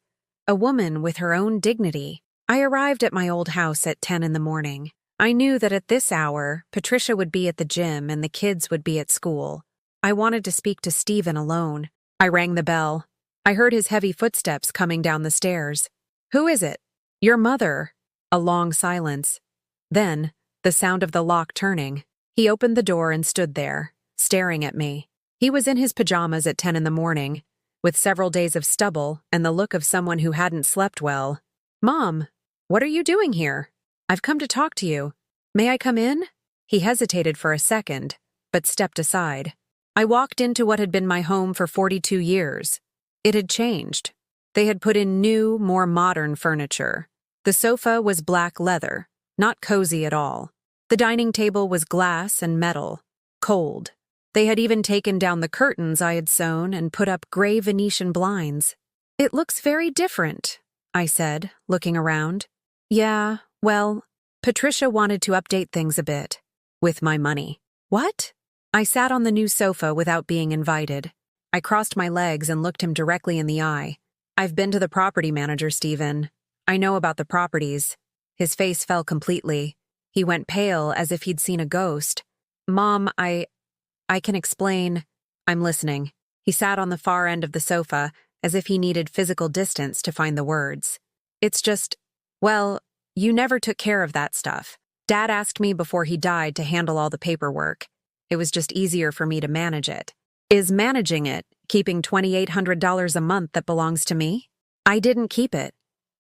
A woman with her own dignity. I arrived at my old house at 10 in the morning. I knew that at this hour, Patricia would be at the gym and the kids would be at school. I wanted to speak to Stephen alone. I rang the bell. I heard his heavy footsteps coming down the stairs. "Who is it?" "Your mother." A long silence. Then, the sound of the lock turning. He opened the door and stood there, staring at me. He was in his pajamas at 10 in the morning, with several days of stubble and the look of someone who hadn't slept well. "Mom, what are you doing here?" "I've come to talk to you. May I come in?" He hesitated for a second, but stepped aside. I walked into what had been my home for 42 years. It had changed. They had put in new, more modern furniture. The sofa was black leather, not cozy at all. The dining table was glass and metal, cold. They had even taken down the curtains I had sewn and put up gray Venetian blinds. "It looks very different," I said, looking around. "Yeah, well, Patricia wanted to update things a bit. With my money." "What?" I sat on the new sofa without being invited. I crossed my legs and looked him directly in the eye. "I've been to the property manager, Stephen. I know about the properties." His face fell completely. He went pale as if he'd seen a ghost. "Mom, I can explain." "I'm listening." He sat on the far end of the sofa, as if he needed physical distance to find the words. "It's just, well, you never took care of that stuff. Dad asked me before he died to handle all the paperwork. It was just easier for me to manage it." "Is managing it keeping $2,800 a month that belongs to me?" "I didn't keep it.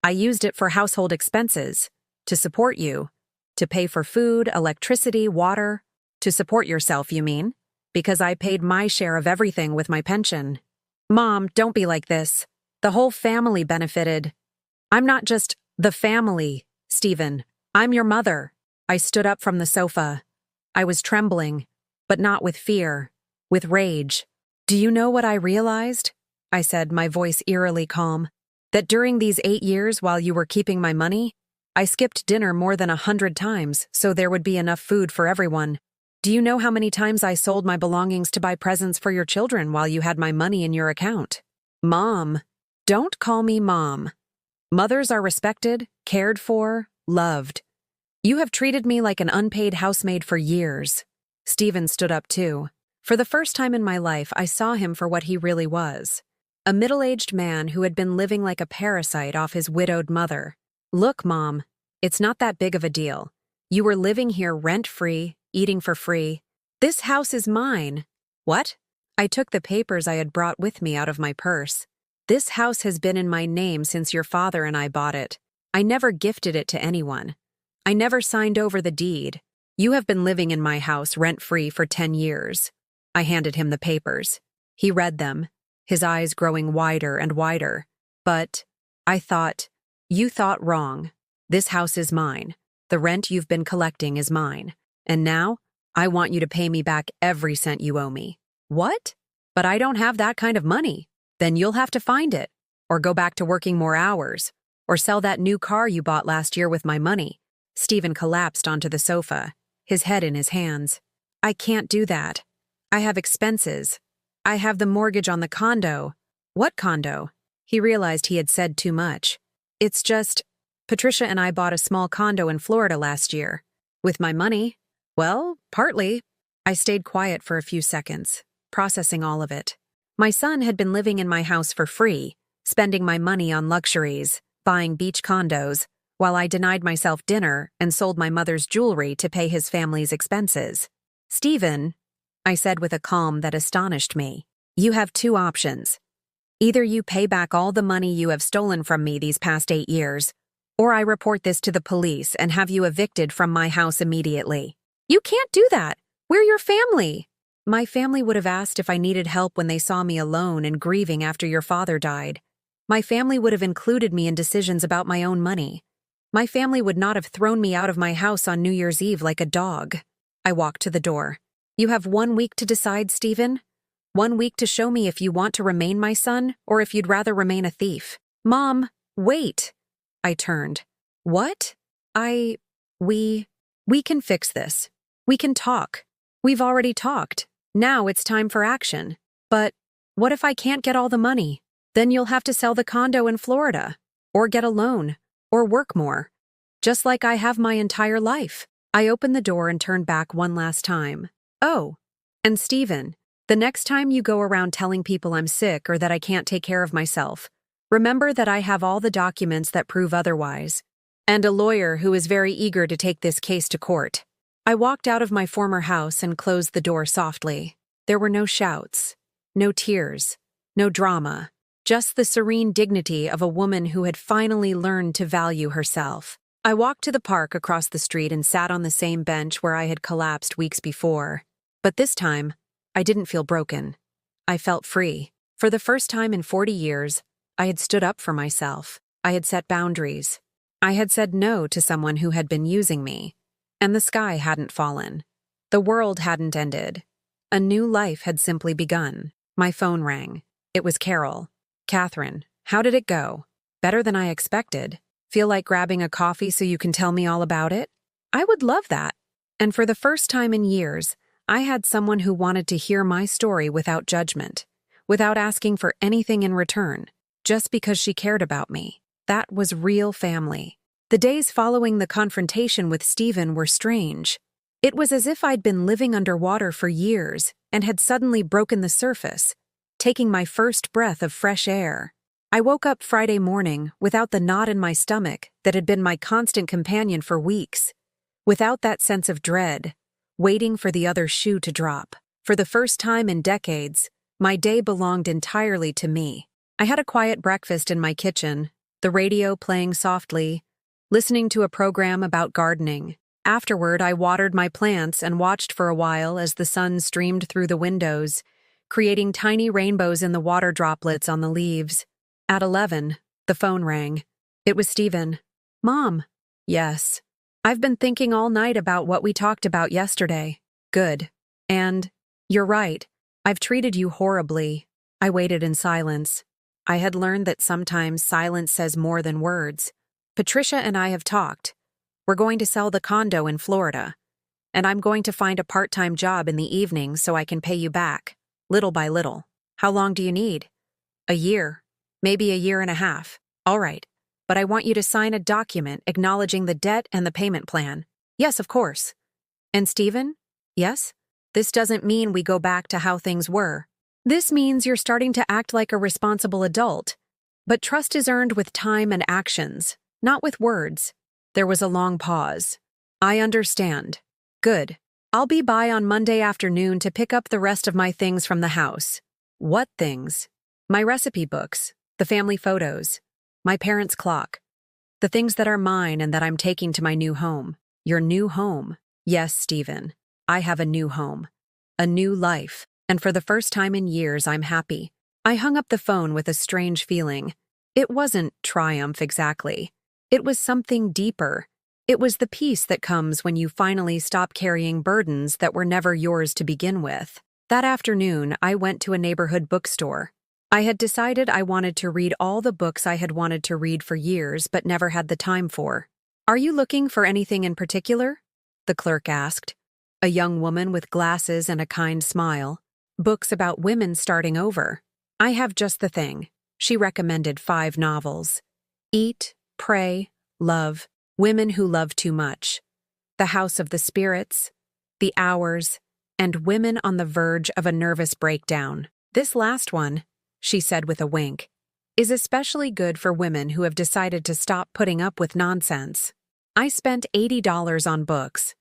I used it for household expenses, to support you, to pay for food, electricity, water. To support yourself, you mean? Because I paid my share of everything with my pension." "Mom, don't be like this. The whole family benefited." "I'm not just the family, Stephen. I'm your mother." I stood up from the sofa. I was trembling, but not with fear, with rage. "Do you know what I realized?" I said, my voice eerily calm. "That during these 8 years while you were keeping my money, I skipped dinner more than 100 times so there would be enough food for everyone. Do you know how many times I sold my belongings to buy presents for your children while you had my money in your account?" "Mom, don't call me Mom. Mothers are respected, cared for, loved. You have treated me like an unpaid housemaid for years." Stephen stood up too. For the first time in my life, I saw him for what he really was. A middle-aged man who had been living like a parasite off his widowed mother. "Look, Mom, it's not that big of a deal. You were living here rent-free, eating for free. This house is mine." "What?" I took the papers I had brought with me out of my purse. "This house has been in my name since your father and I bought it. I never gifted it to anyone. I never signed over the deed. You have been living in my house rent-free for 10 years. I handed him the papers. He read them, his eyes growing wider and wider. "But," I thought, "you thought wrong. This house is mine. The rent you've been collecting is mine. And now, I want you to pay me back every cent you owe me." "What?" "But I don't have that kind of money." "Then you'll have to find it, or go back to working more hours, or sell that new car you bought last year with my money." Stephen collapsed onto the sofa. his head in his hands. I can't do that. I have expenses. I have the mortgage on the condo. What condo? He realized he had said too much. It's just, Patricia and I bought a small condo in Florida last year. With my money? Well, partly. I stayed quiet for a few seconds, processing all of it. My son had been living in my house for free, spending my money on luxuries, buying beach condos, while I denied myself dinner and sold my mother's jewelry to pay his family's expenses. Stephen, I said with a calm that astonished me, you have two options. Either you pay back all the money you have stolen from me these past 8 years, or I report this to the police and have you evicted from my house immediately. You can't do that. We're your family. My family would have asked if I needed help when they saw me alone and grieving after your father died. My family would have included me in decisions about my own money. My family would not have thrown me out of my house on New Year's Eve like a dog. I walked to the door. You have 1 week to decide, Stephen. 1 week to show me if you want to remain my son or if you'd rather remain a thief. Mom, wait. I turned. What? We can fix this. We can talk. We've already talked. Now it's time for action. But what if I can't get all the money? Then you'll have to sell the condo in Florida, or get a loan, or work more. Just like I have my entire life. I opened the door and turned back one last time. Oh, and Stephen, the next time you go around telling people I'm sick or that I can't take care of myself, remember that I have all the documents that prove otherwise, and a lawyer who is very eager to take this case to court. I walked out of my former house and closed the door softly. There were no shouts, no tears, no drama, just the serene dignity of a woman who had finally learned to value herself. I walked to the park across the street and sat on the same bench where I had collapsed weeks before. But this time, I didn't feel broken. I felt free. For the first time in 40 years, I had stood up for myself. I had set boundaries. I had said no to someone who had been using me. And the sky hadn't fallen. The world hadn't ended. A new life had simply begun. My phone rang. It was Carol. Catherine, how did it go? Better than I expected. Feel like grabbing a coffee so you can tell me all about it? I would love that. And for the first time in years, I had someone who wanted to hear my story without judgment, without asking for anything in return, just because she cared about me. That was real family. The days following the confrontation with Stephen were strange. It was as if I'd been living underwater for years and had suddenly broken the surface, taking my first breath of fresh air. I woke up Friday morning without the knot in my stomach that had been my constant companion for weeks, without that sense of dread, waiting for the other shoe to drop. For the first time in decades, my day belonged entirely to me. I had a quiet breakfast in my kitchen, the radio playing softly, listening to a program about gardening. Afterward, I watered my plants and watched for a while as the sun streamed through the windows, creating tiny rainbows in the water droplets on the leaves. At 11, the phone rang. It was Stephen. Mom. Yes. I've been thinking all night about what we talked about yesterday. Good. And, you're right, I've treated you horribly. I waited in silence. I had learned that sometimes silence says more than words. Patricia and I have talked. We're going to sell the condo in Florida. And I'm going to find a part-time job in the evenings so I can pay you back, little by little. How long do you need? A year. Maybe a year and a half. All right. But I want you to sign a document acknowledging the debt and the payment plan. Yes, of course. And Stephen? Yes? This doesn't mean we go back to how things were. This means you're starting to act like a responsible adult. But trust is earned with time and actions, not with words. There was a long pause. I understand. Good. I'll be by on Monday afternoon to pick up the rest of my things from the house. What things? My recipe books, the family photos, my parents' clock, the things that are mine and that I'm taking to my new home. Your new home. Yes, Stephen. I have a new home. A new life. And for the first time in years, I'm happy. I hung up the phone with a strange feeling. It wasn't triumph exactly. It was something deeper. It was the peace that comes when you finally stop carrying burdens that were never yours to begin with. That afternoon, I went to a neighborhood bookstore. I had decided I wanted to read all the books I had wanted to read for years but never had the time for. Are you looking for anything in particular? The clerk asked. A young woman with glasses and a kind smile. Books about women starting over. I have just the thing. She recommended 5 novels. Eat, Pray, Love, Women Who Love Too Much, The House of the Spirits, The Hours, and Women on the Verge of a Nervous Breakdown. This last one, she said with a wink, is especially good for women who have decided to stop putting up with nonsense. I spent $80 on books.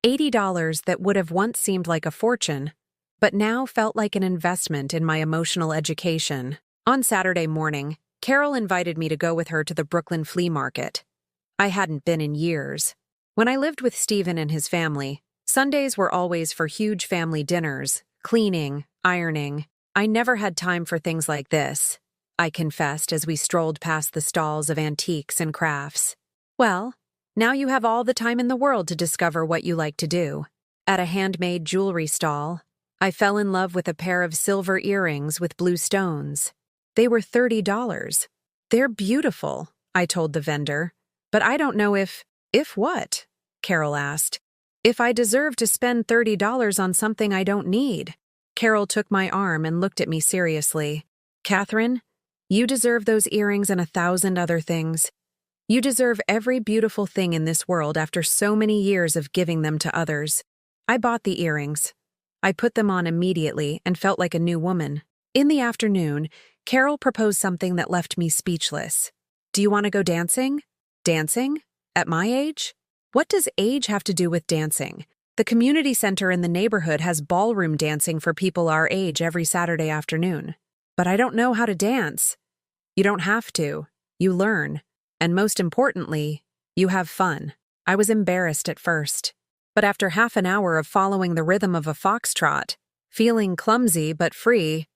$80 that would have once seemed like a fortune, but now felt like an investment in my emotional education. On Saturday morning, Carol invited me to go with her to the Brooklyn Flea Market. I hadn't been in years. When I lived with Stephen and his family, Sundays were always for huge family dinners, cleaning, ironing. I never had time for things like this, I confessed as we strolled past the stalls of antiques and crafts. Well, now you have all the time in the world to discover what you like to do. At a handmade jewelry stall, I fell in love with a pair of silver earrings with blue stones. They were $30. They're beautiful, I told the vendor, but I don't know if what? Carol asked. If I deserve to spend $30 on something I don't need. Carol took my arm and looked at me seriously. Catherine, you deserve those earrings and 1,000 other things. You deserve every beautiful thing in this world after so many years of giving them to others. I bought the earrings. I put them on immediately and felt like a new woman. In the afternoon, Carol proposed something that left me speechless. Do you want to go dancing? Dancing? At my age? What does age have to do with dancing? The community center in the neighborhood has ballroom dancing for people our age every Saturday afternoon. But I don't know how to dance. You don't have to. You learn. And most importantly, you have fun. I was embarrassed at first. But after half an hour of following the rhythm of a foxtrot, feeling clumsy but free,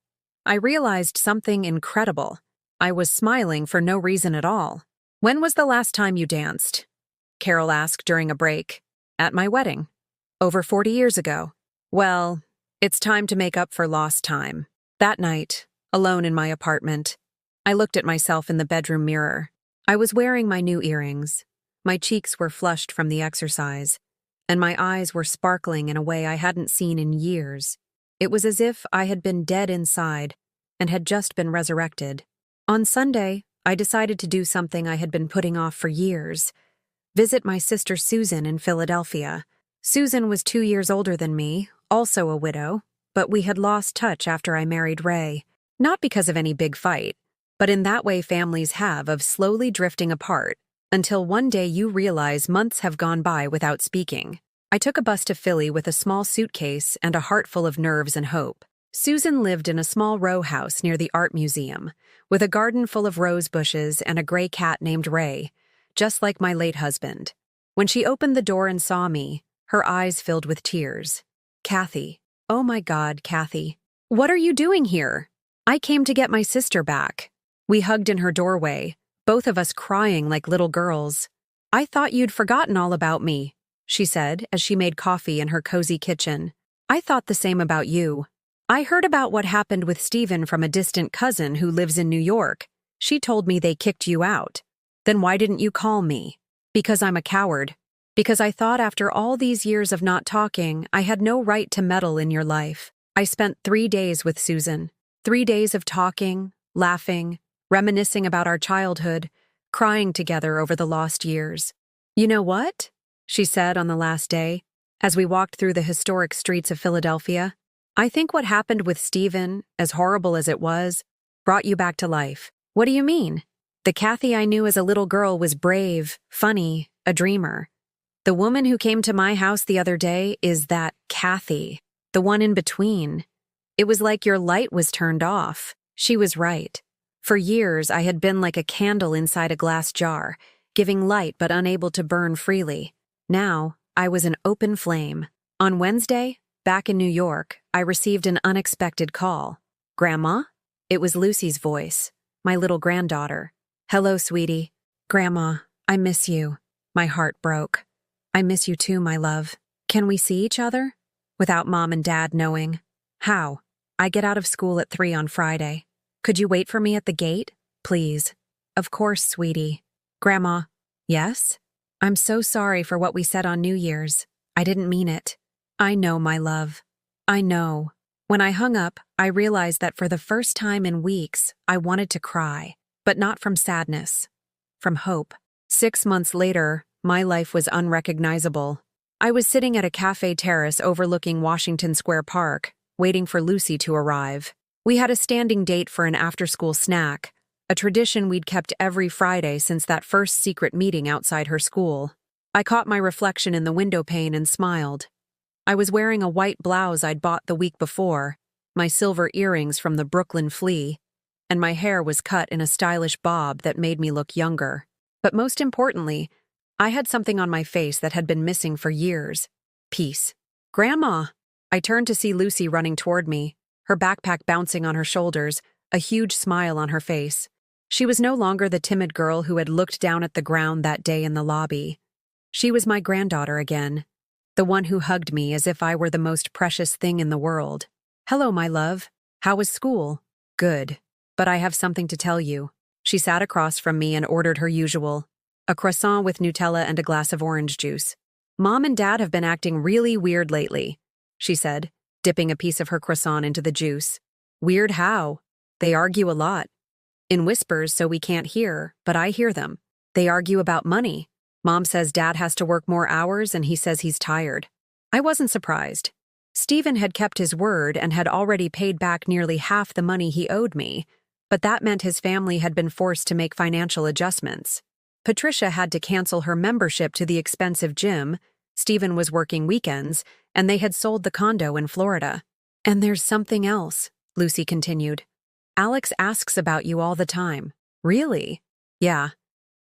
I realized something incredible. I was smiling for no reason at all. When was the last time you danced? Carol asked during a break. At my wedding. Over 40 years ago. Well, it's time to make up for lost time. That night, alone in my apartment, I looked at myself in the bedroom mirror. I was wearing my new earrings. My cheeks were flushed from the exercise, and my eyes were sparkling in a way I hadn't seen in years. It was as if I had been dead inside and had just been resurrected. On Sunday, I decided to do something I had been putting off for years. Visit my sister Susan in Philadelphia. Susan was 2 years older than me, also a widow, but we had lost touch after I married Ray. Not because of any big fight, but in that way families have of slowly drifting apart until one day you realize months have gone by without speaking. I took a bus to Philly with a small suitcase and a heart full of nerves and hope. Susan lived in a small row house near the art museum, with a garden full of rose bushes and a gray cat named Ray, just like my late husband. When she opened the door and saw me, her eyes filled with tears. Kathy. Oh my God, Kathy. What are you doing here? I came to get my sister back. We hugged in her doorway, both of us crying like little girls. I thought you'd forgotten all about me, she said as she made coffee in her cozy kitchen. I thought the same about you. I heard about what happened with Stephen from a distant cousin who lives in New York. She told me they kicked you out. Then why didn't you call me? Because I'm a coward. Because I thought after all these years of not talking, I had no right to meddle in your life. I spent 3 days with Susan. 3 days of talking, laughing, reminiscing about our childhood, crying together over the lost years. You know what? She said on the last day, as we walked through the historic streets of Philadelphia. I think what happened with Stephen, as horrible as it was, brought you back to life. What do you mean? The Kathy I knew as a little girl was brave, funny, a dreamer. The woman who came to my house the other day is that Kathy, the one in between. It was like your light was turned off. She was right. For years, I had been like a candle inside a glass jar, giving light but unable to burn freely. Now, I was an open flame. On Wednesday, back in New York, I received an unexpected call. Grandma? It was Lucy's voice, my little granddaughter. Hello, sweetie. Grandma, I miss you. My heart broke. I miss you too, my love. Can we see each other? Without Mom and Dad knowing. How? I get out of school at 3 on Friday. Could you wait for me at the gate? Please. Of course, sweetie. Grandma. Yes? I'm so sorry for what we said on New Year's. I didn't mean it. I know, my love. I know. When I hung up, I realized that for the first time in weeks, I wanted to cry, but not from sadness, from hope. 6 months later, my life was unrecognizable. I was sitting at a cafe terrace overlooking Washington Square Park, waiting for Lucy to arrive. We had a standing date for an after-school snack, a tradition we'd kept every Friday since that first secret meeting outside her school. I caught my reflection in the window pane and smiled. I was wearing a white blouse I'd bought the week before, my silver earrings from the Brooklyn Flea, and my hair was cut in a stylish bob that made me look younger. But most importantly, I had something on my face that had been missing for years. Peace. Grandma! I turned to see Lucy running toward me, her backpack bouncing on her shoulders, a huge smile on her face. She was no longer the timid girl who had looked down at the ground that day in the lobby. She was my granddaughter again, the one who hugged me as if I were the most precious thing in the world. Hello, my love. How was school? Good. But I have something to tell you. She sat across from me and ordered her usual, a croissant with Nutella and a glass of orange juice. Mom and Dad have been acting really weird lately, she said, dipping a piece of her croissant into the juice. Weird how? They argue a lot. In whispers so we can't hear, but I hear them. They argue about money. Mom says Dad has to work more hours and he says he's tired. I wasn't surprised. Stephen had kept his word and had already paid back nearly half the money he owed me, but that meant his family had been forced to make financial adjustments. Patricia had to cancel her membership to the expensive gym, Stephen was working weekends, and they had sold the condo in Florida. And there's something else, Lucy continued. Alex asks about you all the time. Really? Yeah.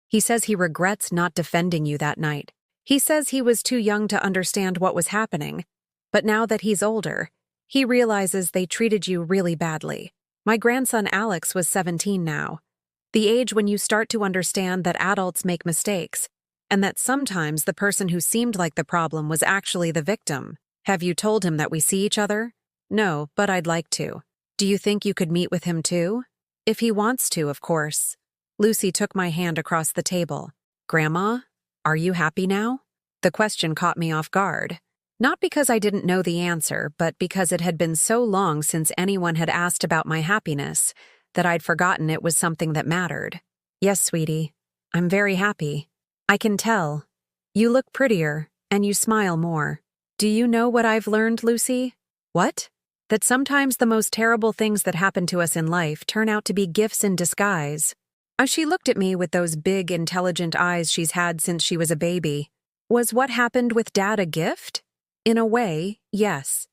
He says he regrets not defending you that night. He says he was too young to understand what was happening, but now that he's older, he realizes they treated you really badly. My grandson Alex was 17 now, the age when you start to understand that adults make mistakes, and that sometimes the person who seemed like the problem was actually the victim. Have you told him that we see each other? No, but I'd like to. Do you think you could meet with him too? If he wants to, of course. Lucy took my hand across the table. Grandma, are you happy now? The question caught me off guard. Not because I didn't know the answer, but because it had been so long since anyone had asked about my happiness that I'd forgotten it was something that mattered. Yes, sweetie, I'm very happy. I can tell. You look prettier, and you smile more. Do you know what I've learned, Lucy? What? That sometimes the most terrible things that happen to us in life turn out to be gifts in disguise. She looked at me with those big, intelligent eyes she's had since she was a baby. Was what happened with Dad a gift? In a way, yes.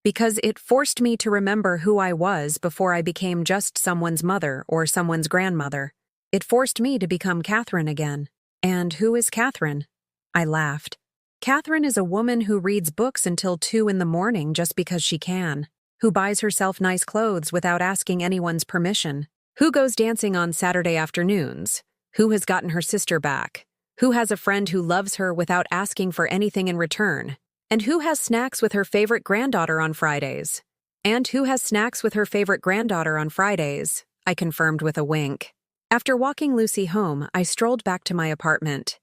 Because it forced me to remember who I was before I became just someone's mother or someone's grandmother. It forced me to become Catherine again. And who is Catherine? I laughed. Catherine is a woman who reads books until 2 a.m. just because she can, who buys herself nice clothes without asking anyone's permission, who goes dancing on Saturday afternoons, who has gotten her sister back, who has a friend who loves her without asking for anything in return, and who has snacks with her favorite granddaughter on Fridays. And who has snacks with her favorite granddaughter on Fridays, I confirmed with a wink. After walking Lucy home, I strolled back to my apartment.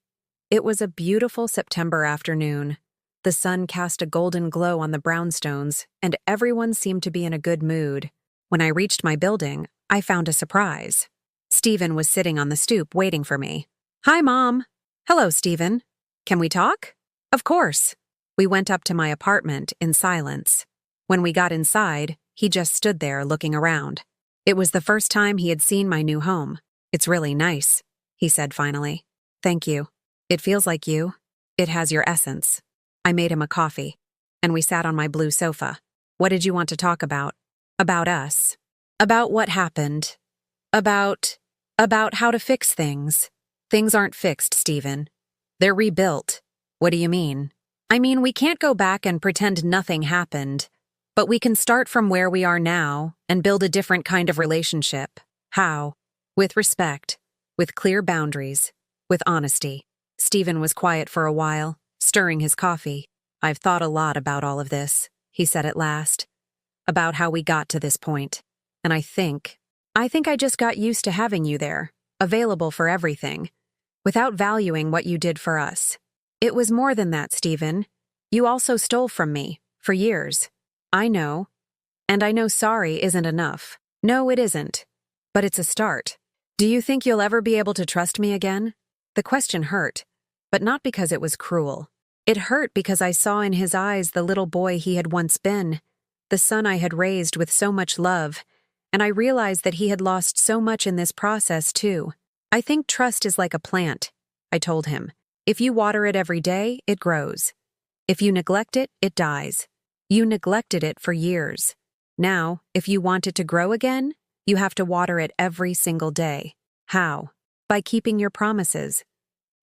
It was a beautiful September afternoon. The sun cast a golden glow on the brownstones, and everyone seemed to be in a good mood. When I reached my building, I found a surprise. Stephen was sitting on the stoop waiting for me. Hi, Mom. Hello, Stephen. Can we talk? Of course. We went up to my apartment in silence. When we got inside, he just stood there looking around. It was the first time he had seen my new home. It's really nice, he said finally. Thank you. It feels like you. It has your essence. I made him a coffee, and we sat on my blue sofa. What did you want to talk about? About us. About what happened. About how to fix things. Things aren't fixed, Stephen. They're rebuilt. What do you mean? I mean, we can't go back and pretend nothing happened, but we can start from where we are now and build a different kind of relationship. How? With respect, with clear boundaries, with honesty. Stephen was quiet for a while, stirring his coffee. I've thought a lot about all of this, he said at last, about how we got to this point. And I think I just got used to having you there, available for everything, without valuing what you did for us. It was more than that, Stephen. You also stole from me, For years. I know. And I know sorry isn't enough. No, it isn't. But it's a start. Do you think you'll ever be able to trust me again? The question hurt, but not because it was cruel. It hurt because I saw in his eyes the little boy he had once been, the son I had raised with so much love, and I realized that he had lost so much in this process too. I think trust is like a plant, I told him. If you water it every day, it grows. If you neglect it, it dies. You neglected it for years. Now, if you want it to grow again, you have to water it every single day. How? By keeping your promises.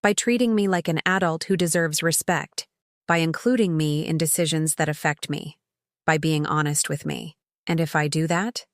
By treating me like an adult who deserves respect. By including me in decisions that affect me. By being honest with me. And if I do that,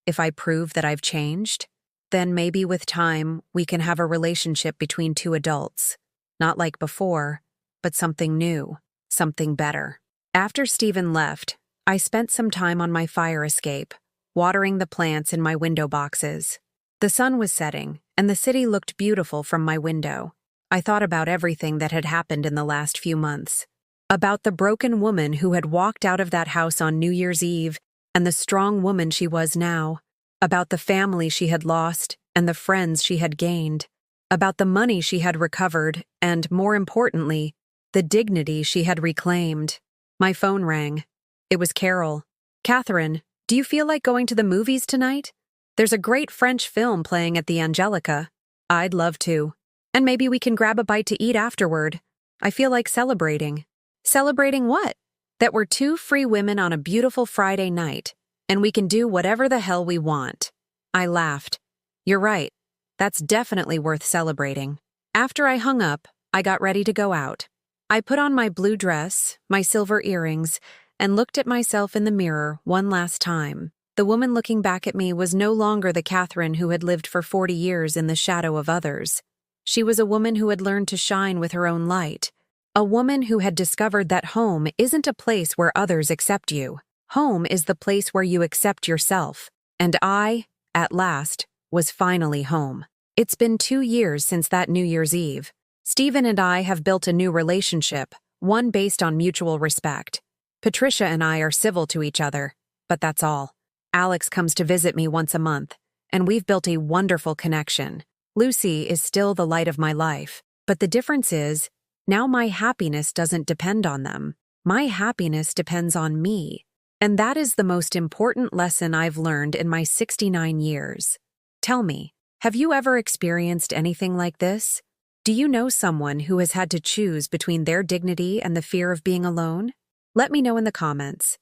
if I prove that I've changed, then maybe with time we can have a relationship between two adults. Not like before, but something new, something better. After Stephen left, I spent some time on my fire escape, watering the plants in my window boxes. The sun was setting, and the city looked beautiful from my window. I thought about everything that had happened in the last few months. About the broken woman who had walked out of that house on New Year's Eve, and the strong woman she was now. About the family she had lost, and the friends she had gained. About the money she had recovered, and, more importantly, the dignity she had reclaimed. My phone rang. It was Carol. "Catherine, do you feel like going to the movies tonight? There's a great French film playing at the Angelica. I'd love to. And maybe we can grab a bite to eat afterward. I feel like celebrating." Celebrating what? That we're two free women on a beautiful Friday night, and we can do whatever the hell we want. I laughed. You're right. That's definitely worth celebrating. After I hung up, I got ready to go out. I put on my blue dress, my silver earrings, and looked at myself in the mirror one last time. The woman looking back at me was no longer the Catherine who had lived for 40 years in the shadow of others. She was a woman who had learned to shine with her own light. A woman who had discovered that home isn't a place where others accept you. Home is the place where you accept yourself. And I, at last, was finally home. It's been 2 years since that New Year's Eve. Stephen and I have built a new relationship, one based on mutual respect. Patricia and I are civil to each other, but that's all. Alex comes to visit me once a month, and we've built a wonderful connection. Lucy is still the light of my life, but the difference is, now my happiness doesn't depend on them. My happiness depends on me. And that is the most important lesson I've learned in my 69 years. Tell me, have you ever experienced anything like this? Do you know someone who has had to choose between their dignity and the fear of being alone? Let me know in the comments.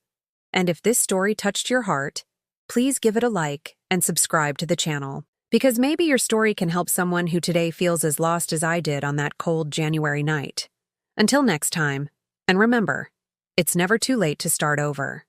And if this story touched your heart, please give it a like and subscribe to the channel, because maybe your story can help someone who today feels as lost as I did on that cold January night. Until next time, and remember, it's never too late to start over.